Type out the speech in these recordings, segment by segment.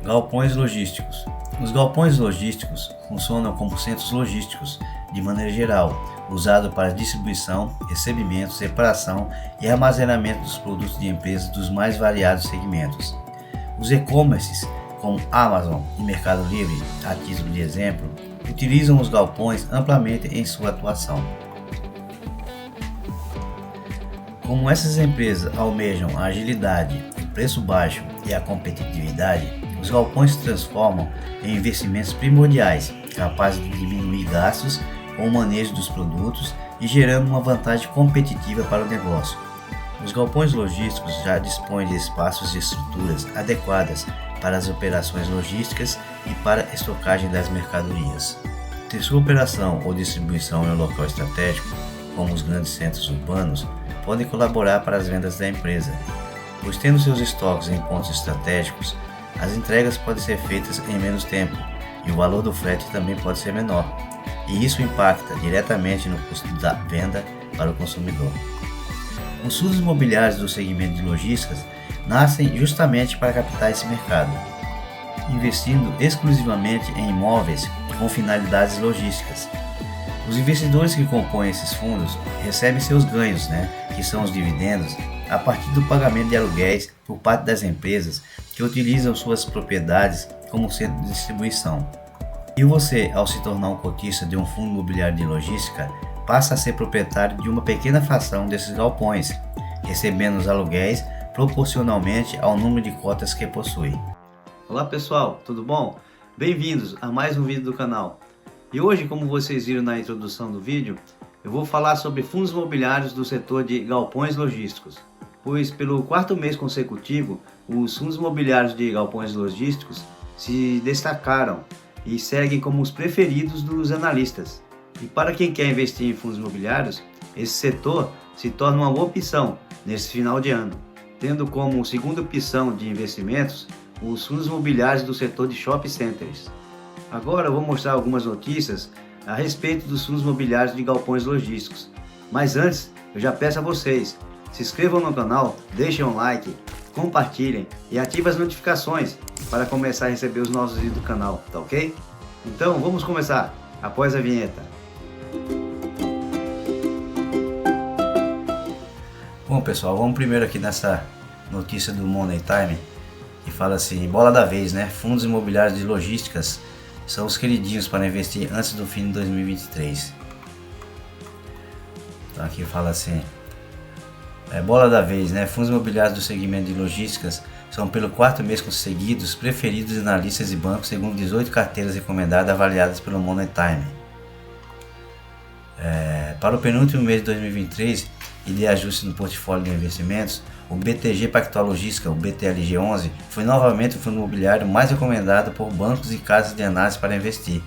Galpões logísticos. Os galpões logísticos funcionam como centros logísticos, de maneira geral, usados para distribuição, recebimento, separação e armazenamento dos produtos de empresas dos mais variados segmentos. Os e-commerces, como Amazon e Mercado Livre, a título de exemplo, utilizam os galpões amplamente em sua atuação. Como essas empresas almejam a agilidade, o preço baixo e a competitividade, os galpões se transformam em investimentos primordiais, capazes de diminuir gastos com o manejo dos produtos e gerando uma vantagem competitiva para o negócio. Os galpões logísticos já dispõem de espaços e estruturas adequadas para as operações logísticas e para a estocagem das mercadorias. Se sua operação ou distribuição em um local estratégico, como os grandes centros urbanos, podem colaborar para as vendas da empresa, pois tendo seus estoques em pontos estratégicos, as entregas podem ser feitas em menos tempo e o valor do frete também pode ser menor, e isso impacta diretamente no custo da venda para o consumidor. Os fundos imobiliários do segmento de logísticas nascem justamente para captar esse mercado, investindo exclusivamente em imóveis com finalidades logísticas. Os investidores que compõem esses fundos recebem seus ganhos, que são os dividendos, a partir do pagamento de aluguéis por parte das empresas que utilizam suas propriedades como centro de distribuição. E você, ao se tornar um cotista de um fundo imobiliário de logística, passa a ser proprietário de uma pequena fração desses galpões, recebendo os aluguéis proporcionalmente ao número de cotas que possui. Olá pessoal, tudo bom? Bem-vindos a mais um vídeo do canal. E hoje, como vocês viram na introdução do vídeo, eu vou falar sobre fundos imobiliários do setor de galpões logísticos, pois pelo quarto mês consecutivo, os fundos imobiliários de galpões logísticos se destacaram e seguem como os preferidos dos analistas. E para quem quer investir em fundos imobiliários, esse setor se torna uma boa opção nesse final de ano, tendo como segunda opção de investimentos os fundos imobiliários do setor de shopping centers. Agora eu vou mostrar algumas notícias a respeito dos fundos imobiliários de galpões logísticos. Mas antes, eu já peço a vocês, se inscrevam no canal, deixem um like, compartilhem e ativem as notificações para começar a receber os novos vídeos do canal, tá ok? Então vamos começar, após a vinheta. Bom pessoal, vamos primeiro aqui nessa notícia do Money Time, que fala assim, bola da vez, fundos imobiliários de logísticas são os queridinhos para investir antes do fim de 2023. Então aqui fala assim, bola da vez, fundos imobiliários do segmento de logísticas são pelo quarto mês consecutivos preferidos de analistas e bancos segundo 18 carteiras recomendadas avaliadas pelo Money Time. Para o penúltimo mês de 2023 e de ajuste no portfólio de investimentos, o BTG Pactual Logística, o BTLG11, foi novamente o fundo imobiliário mais recomendado por bancos e casas de análise para investir.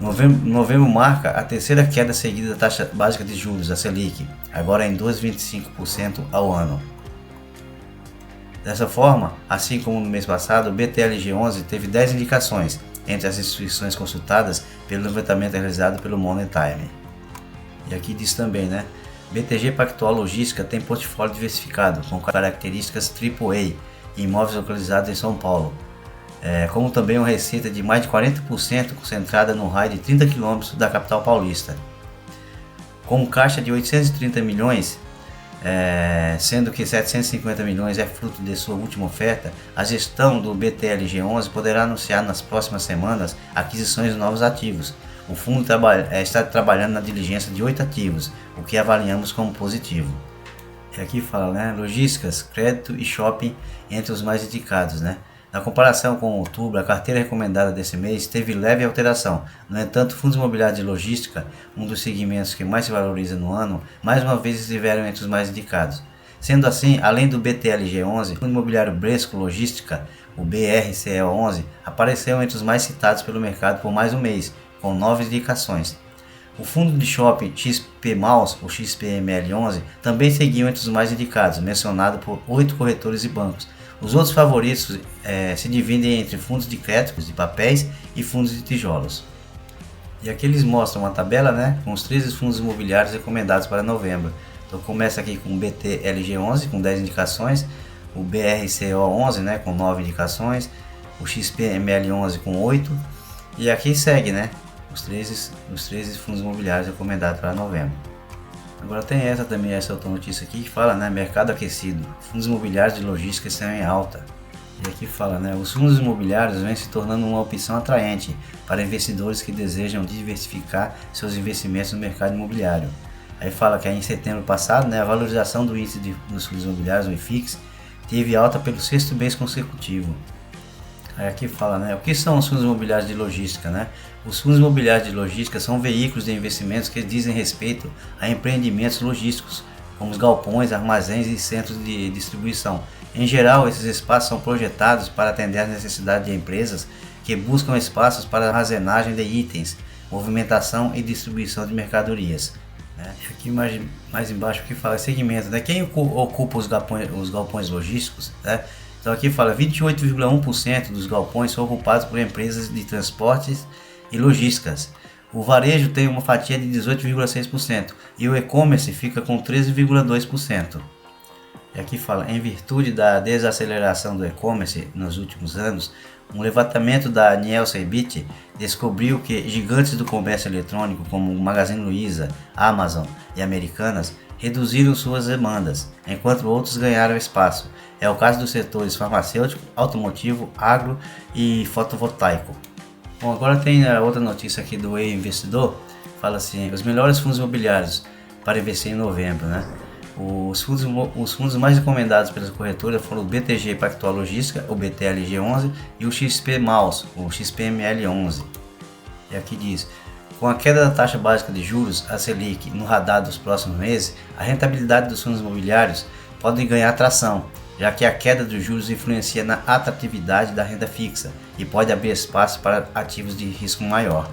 Novembro marca a terceira queda seguida da taxa básica de juros, a Selic, agora em 2,25% ao ano. Dessa forma, assim como no mês passado, o BTLG11 teve 10 indicações entre as instituições consultadas pelo levantamento realizado pelo Money Time. E aqui diz também, BTG Pactual Logística tem portfólio diversificado com características AAA e imóveis localizados em São Paulo, como também uma receita de mais de 40% concentrada no raio de 30 km da capital paulista. Com caixa de 830 milhões, sendo que 750 milhões é fruto de sua última oferta, a gestão do BTLG11 poderá anunciar nas próximas semanas aquisições de novos ativos. O fundo está trabalhando na diligência de 8 ativos, o que avaliamos como positivo. E aqui fala, logísticas, crédito e shopping entre os mais indicados, Na comparação com outubro, a carteira recomendada desse mês teve leve alteração. No entanto, fundos imobiliários de logística, um dos segmentos que mais se valoriza no ano, mais uma vez estiveram entre os mais indicados. Sendo assim, além do BTLG11, o fundo imobiliário Bresco Logística, o BRCE11, apareceu entre os mais citados pelo mercado por mais um mês, com 9 indicações. O fundo de shopping XPMAUS, o XPML11, também seguiu entre os mais indicados, mencionado por 8 corretores e bancos. Os outros favoritos se dividem entre fundos de créditos de papéis e fundos de tijolos. E aqui eles mostram uma tabela, com os 13 fundos imobiliários recomendados para novembro. Então começa aqui com o BTLG11 com 10 indicações, o BRCO11, né, com 9 indicações, o XPML11 com 8, e aqui segue, né, os 13 fundos imobiliários recomendados para novembro. Agora tem essa outra notícia aqui que fala, né, mercado aquecido, fundos imobiliários de logística estão em alta. E aqui fala, né, os fundos imobiliários vêm se tornando uma opção atraente para investidores que desejam diversificar seus investimentos no mercado imobiliário. Aí fala que aí em setembro passado, né, a valorização do índice dos fundos imobiliários, o IFIX, teve alta pelo 6º mês consecutivo. Aí aqui fala, né, o que são os fundos imobiliários de logística, né? Os fundos imobiliários de logística são veículos de investimentos que dizem respeito a empreendimentos logísticos, como os galpões, armazéns e centros de distribuição. Em geral, esses espaços são projetados para atender às necessidades de empresas que buscam espaços para armazenagem de itens, movimentação e distribuição de mercadorias. Aqui mais embaixo que fala segmento, né? Quem ocupa os galpões logísticos, né? Então aqui fala 28,1% dos galpões são ocupados por empresas de transportes e logísticas. O varejo tem uma fatia de 18,6% e o e-commerce fica com 13,2%. E aqui fala, em virtude da desaceleração do e-commerce nos últimos anos, um levantamento da Nielsen BIT descobriu que gigantes do comércio eletrônico como Magazine Luiza, Amazon e Americanas reduziram suas demandas, enquanto outros ganharam espaço. É o caso dos setores farmacêutico, automotivo, agro e fotovoltaico. Bom, agora tem a outra notícia aqui do E-Investidor, fala assim, os melhores fundos imobiliários para investir em novembro, né? Os fundos mais recomendados pelas corretoras foram o BTG Pactual Logística, o BTLG11 e o XP Maus, o XPML11. E aqui diz, com a queda da taxa básica de juros, a Selic, no radar dos próximos meses, a rentabilidade dos fundos imobiliários pode ganhar tração, já que a queda dos juros influencia na atratividade da renda fixa e pode abrir espaço para ativos de risco maior.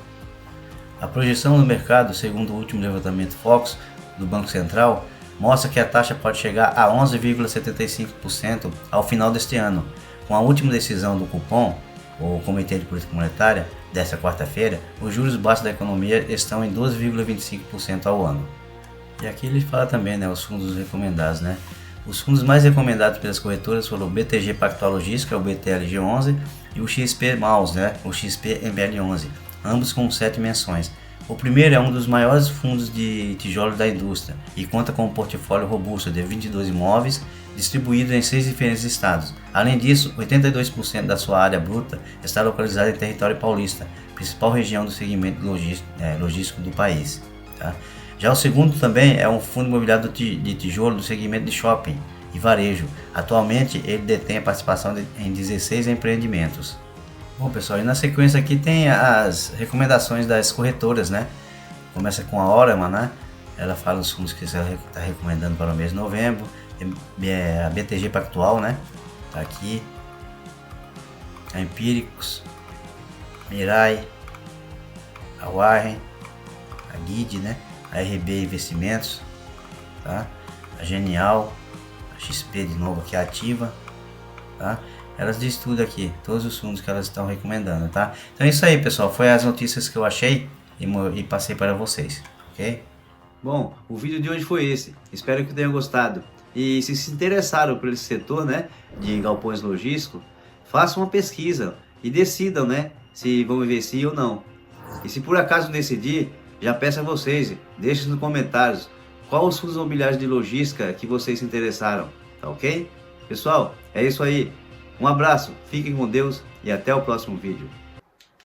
A projeção do mercado, segundo o último levantamento Focus do Banco Central, mostra que a taxa pode chegar a 11,75% ao final deste ano. Com a última decisão do Copom, o Comitê de Política Monetária, desta quarta-feira, os juros baixos da economia estão em 12,25% ao ano. E aqui ele fala também, né, os fundos recomendados, né? Os fundos mais recomendados pelas corretoras foram o BTG Pactual Logística, o BTLG11, e o XP Maus, né, o XPML11, ambos com 7 menções. O primeiro é um dos maiores fundos de tijolo da indústria e conta com um portfólio robusto de 22 imóveis distribuídos em 6 diferentes estados. Além disso, 82% da sua área bruta está localizada em território paulista, principal região do segmento logístico do país. Tá? Já o segundo também é um fundo imobiliário de tijolo do segmento de shopping e varejo. Atualmente ele detém a participação em 16 empreendimentos. Bom pessoal, e na sequência aqui tem as recomendações das corretoras, né? Começa com a Orama, né? Ela fala os fundos que ela está recomendando para o mês de novembro. A BTG Pactual, né? Tá aqui. A Empíricos, Mirai, a Warren, a Guide, né? A RB Investimentos, tá? A Genial, a XP de novo aqui, a Ativa, tá? Elas dizem tudo aqui, todos os fundos que elas estão recomendando, tá? Então é isso aí, pessoal, foi as notícias que eu achei e passei para vocês, ok? Bom, o vídeo de hoje foi esse, espero que tenham gostado. E se interessaram por esse setor, né, de galpões logísticos, façam uma pesquisa e decidam, né, se vão investir ou não. E se por acaso decidir, já peço a vocês, deixem nos comentários quais os fundos imobiliários de logística que vocês se interessaram, tá ok? Pessoal, é isso aí. Um abraço, fiquem com Deus e até o próximo vídeo.